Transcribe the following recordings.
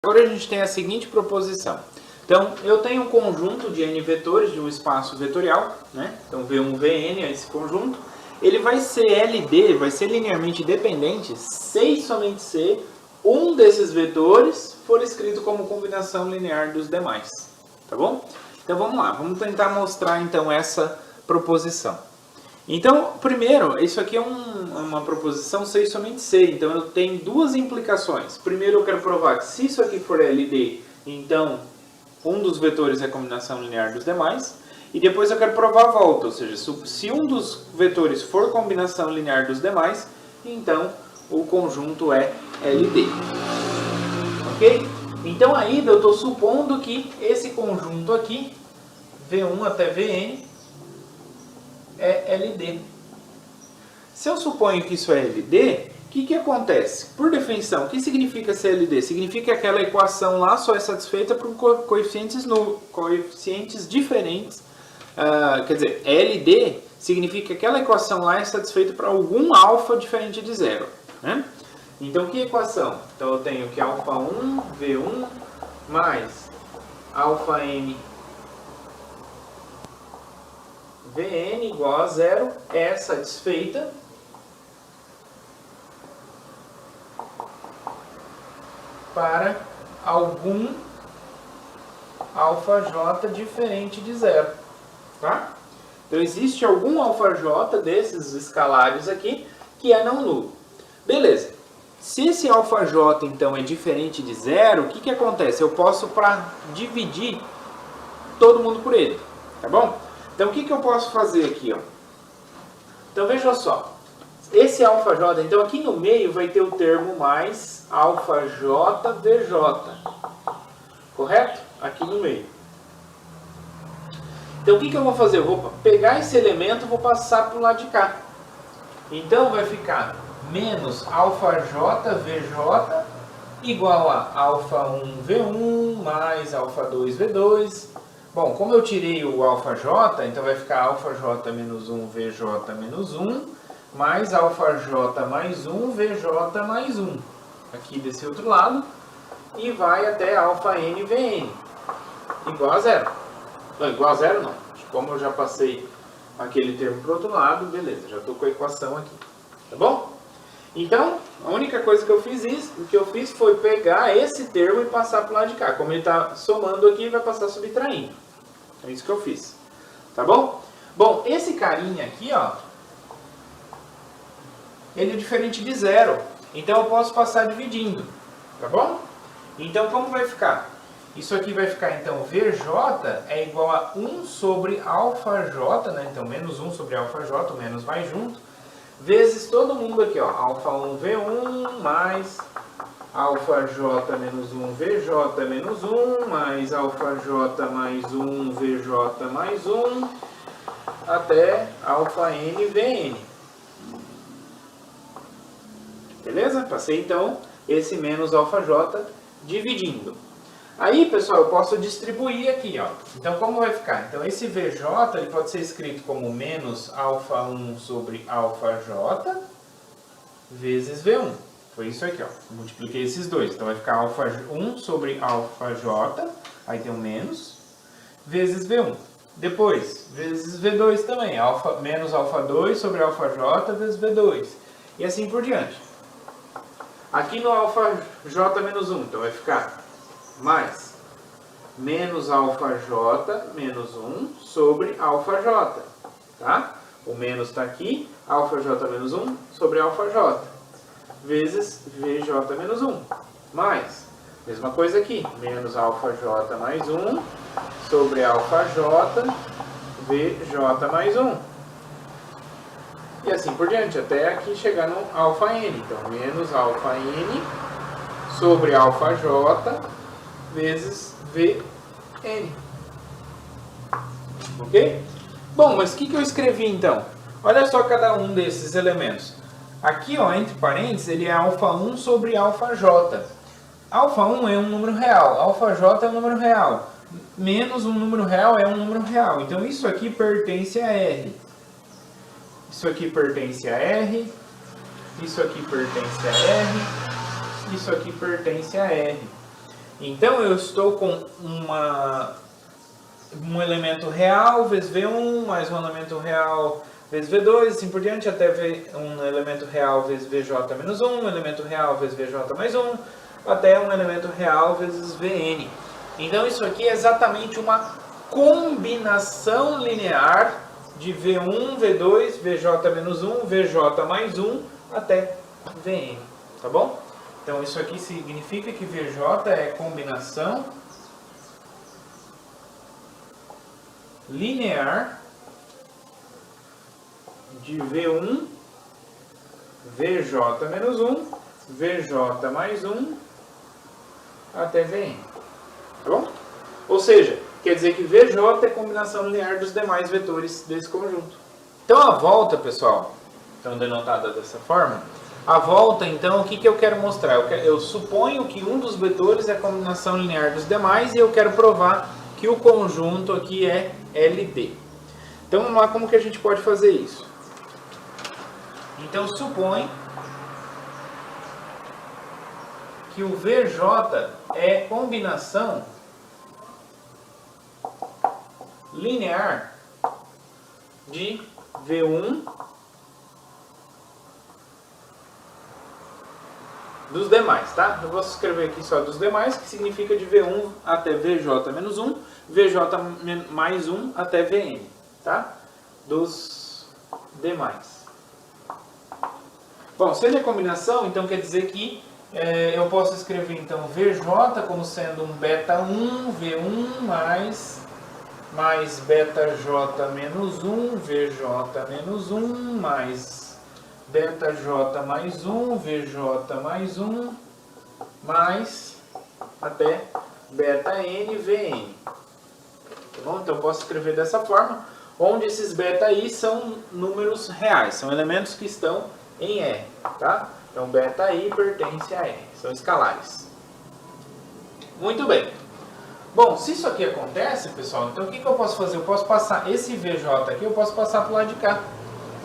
Agora a gente tem a seguinte proposição. Então, eu tenho um conjunto de n vetores de um espaço vetorial, né? Então, V1, Vn é esse conjunto. Ele vai ser LD, vai ser linearmente dependente, se e somente se um desses vetores for escrito como combinação linear dos demais. Tá bom? Então, vamos lá. Vamos tentar mostrar, então, essa proposição. Então, primeiro, isso aqui é uma proposição se e somente se. Então, eu tenho duas implicações. Primeiro, eu quero provar que se isso aqui for LD, então um dos vetores é a combinação linear dos demais. E depois eu quero provar a volta, ou seja, se um dos vetores for combinação linear dos demais, então o conjunto é LD. Ok? Então, aí eu estou supondo que esse conjunto aqui, V1 até Vn, é LD. Se eu suponho que isso é LD, o que acontece? Por definição, o que significa ser LD? Significa que aquela equação lá só é satisfeita por coeficientes diferentes. Quer dizer, LD significa que aquela equação lá é satisfeita para algum alfa diferente de zero. Né? Então, que equação? Então, eu tenho que α1, V1, mais αm Vn igual a zero é satisfeita para algum αj diferente de zero. Tá? Então, existe algum αj desses escalares aqui que é não nulo. Beleza. Se esse αj, então, é diferente de zero, o que acontece? Eu posso dividir todo mundo por ele. Tá bom? Então, o que eu posso fazer aqui? Ó? Então, veja só. Esse αj, então, aqui no meio vai ter o termo mais αjvj. Correto? Aqui no meio. Então, o que eu vou fazer? Eu vou pegar esse elemento e vou passar para o lado de cá. Então, vai ficar menos αjvj igual a α1v1 mais α2v2. Bom, como eu tirei o αj, então vai ficar αj menos 1, vj menos 1, mais αj mais 1, vj mais 1. Aqui desse outro lado. E vai até αnvn. Igual a zero. Não, igual a zero não. Como eu já passei aquele termo para o outro lado, beleza, já estou com a equação aqui. Tá bom? Então, a única coisa que eu fiz foi pegar esse termo e passar para o lado de cá. Como ele está somando aqui, vai passar subtraindo. É isso que eu fiz. Tá bom? Bom, esse carinha aqui, ó, ele é diferente de zero. Então, eu posso passar dividindo. Tá bom? Então, como vai ficar? Isso aqui vai ficar, então, Vj é igual a 1 sobre αj, né? Então, menos 1 sobre αj, o menos vai junto, vezes todo mundo aqui, ó, α1v1 mais αj menos 1, vj menos 1, mais αj mais 1, vj mais 1, até αnvn. Beleza? Passei, então, esse menos αj dividindo. Aí, pessoal, eu posso distribuir aqui, ó. Então, como vai ficar? Então, esse Vj ele pode ser escrito como menos α1 sobre αj vezes V1. Foi isso aqui, ó. Multipliquei esses dois. Então, vai ficar α1 sobre αj, aí tem um menos, vezes V1. Depois, vezes V2 também. Menos α2 sobre αj vezes V2. E assim por diante. Aqui no αj menos 1, então vai ficar mais menos αj menos 1 sobre αj, tá? O menos está aqui, αj menos 1 sobre αj, vezes vj menos 1, mais, mesma coisa aqui, menos αj mais 1 sobre αj, vj mais 1. E assim por diante, até aqui chegar no αn. Então, menos αn sobre αj vezes Vn. Ok? Bom, mas o que eu escrevi então? Olha só cada um desses elementos. Aqui, ó, entre parênteses, ele é α1 sobre αj. α1 é um número real, αj é um número real. Menos um número real é um número real. Então, isso aqui pertence a R. Isso aqui pertence a R. Isso aqui pertence a R. Isso aqui pertence a R. Então eu estou com um elemento real vezes V1, mais um elemento real vezes V2, assim por diante, até um elemento real vezes VJ menos 1, um elemento real vezes VJ mais 1, até um elemento real vezes Vn. Então isso aqui é exatamente uma combinação linear de V1, V2, VJ menos 1, VJ mais 1, até Vn, tá bom? Então isso aqui significa que VJ é combinação linear de V1, VJ menos 1, VJ mais 1, até Vn, tá bom? Ou seja, quer dizer que VJ é combinação linear dos demais vetores desse conjunto. Então a volta, pessoal, então denotada dessa forma, a volta, então, o que eu quero mostrar? Eu suponho que um dos vetores é a combinação linear dos demais e eu quero provar que o conjunto aqui é LD. Então vamos lá, como que a gente pode fazer isso? Então supõe que o VJ é combinação linear de V1 dos demais, tá? Eu vou escrever aqui só dos demais, que significa de V1 até VJ menos 1, VJ mais 1 até Vn, tá? Dos demais. Bom, se ele é combinação, então quer dizer que eu posso escrever então VJ como sendo um beta 1, V1 mais beta J menos 1, VJ menos 1, mais beta J mais 1, VJ mais 1, mais até beta N, Vn. Tá bom? Então eu posso escrever dessa forma, onde esses beta I são números reais, são elementos que estão em R, tá? Então beta I pertence a R, são escalares. Muito bem. Bom, se isso aqui acontece, pessoal, então o que eu posso fazer? Eu posso passar esse VJ aqui, eu posso passar para o lado de cá,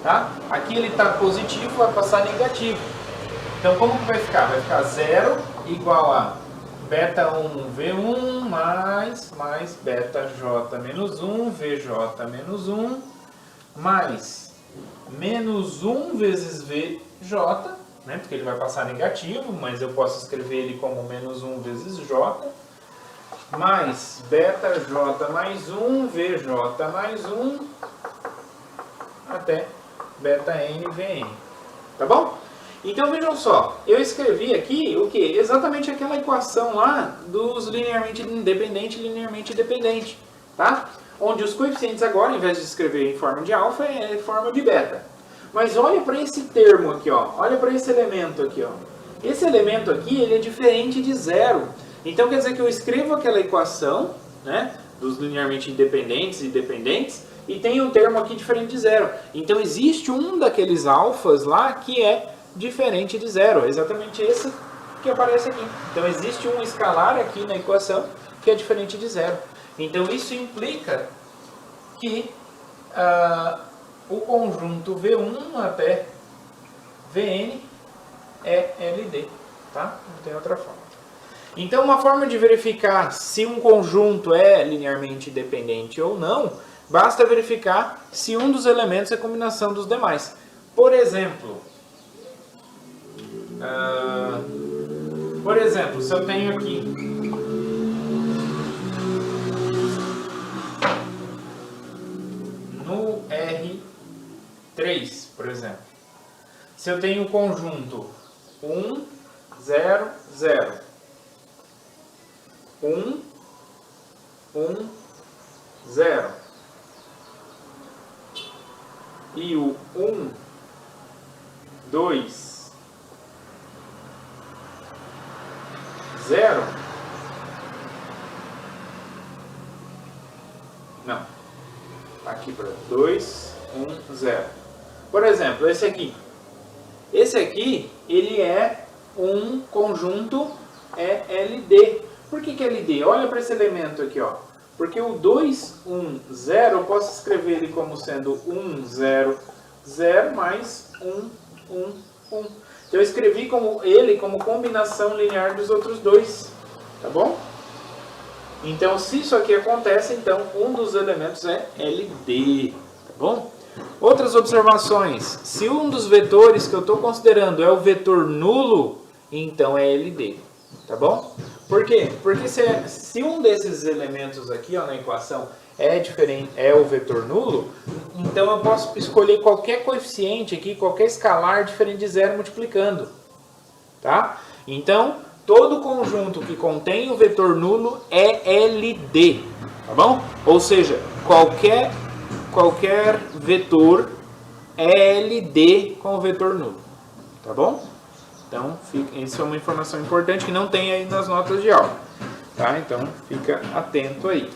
tá? Aqui ele está positivo, vai passar negativo. Então como que vai ficar? Vai ficar 0 igual a beta 1 V1 mais beta J menos 1, VJ menos 1, mais menos 1 vezes VJ, né? Porque ele vai passar negativo, mas eu posso escrever ele como menos 1 vezes J, mais beta J mais 1, VJ mais 1, até beta N, Vn. Tá bom? Então vejam só, eu escrevi aqui o que? Exatamente aquela equação lá dos linearmente independente e linearmente dependente, tá? Onde os coeficientes agora, em vez de escrever em forma de alfa, é em forma de beta. Mas olha para esse termo aqui, ó. Olha para esse elemento aqui, ó. Esse elemento aqui, ele é diferente de zero. Então quer dizer que eu escrevo aquela equação, né, dos linearmente independentes e dependentes, e tem um termo aqui diferente de zero. Então existe um daqueles alfas lá que é diferente de zero. É exatamente esse que aparece aqui. Então existe um escalar aqui na equação que é diferente de zero. Então isso implica que o conjunto V1 até Vn é LD, tá? Não tem outra forma. Então uma forma de verificar se um conjunto é linearmente dependente ou não, basta verificar se um dos elementos é combinação dos demais. Por exemplo, se eu tenho aqui no R3, por exemplo, se eu tenho o conjunto 1, 0, 0, 1, 1, 0 e o 1, 2, 0, não, aqui para 2, 1, 0. Por exemplo, esse aqui, ele é um conjunto LD. Por que é LD? Olha para esse elemento aqui, ó. Porque o 2, 1, 0, eu posso escrever ele como sendo 1, 0, 0 mais 1, 1, 1. Então eu escrevi ele como combinação linear dos outros dois. tá bom? Então, se isso aqui acontece, então um dos elementos é LD, tá bom? Outras observações, se um dos vetores que eu estou considerando é o vetor nulo, então é LD, tá bom? Por quê? Porque se um desses elementos aqui, ó, na equação é diferente, é o vetor nulo, então eu posso escolher qualquer coeficiente aqui, qualquer escalar diferente de zero multiplicando, tá? Então, todo conjunto que contém o vetor nulo é LD, tá bom? Ou seja, qualquer vetor é LD com o vetor nulo, tá bom? Então, isso é uma informação importante que não tem aí nas notas de aula, tá? Então, fica atento aí.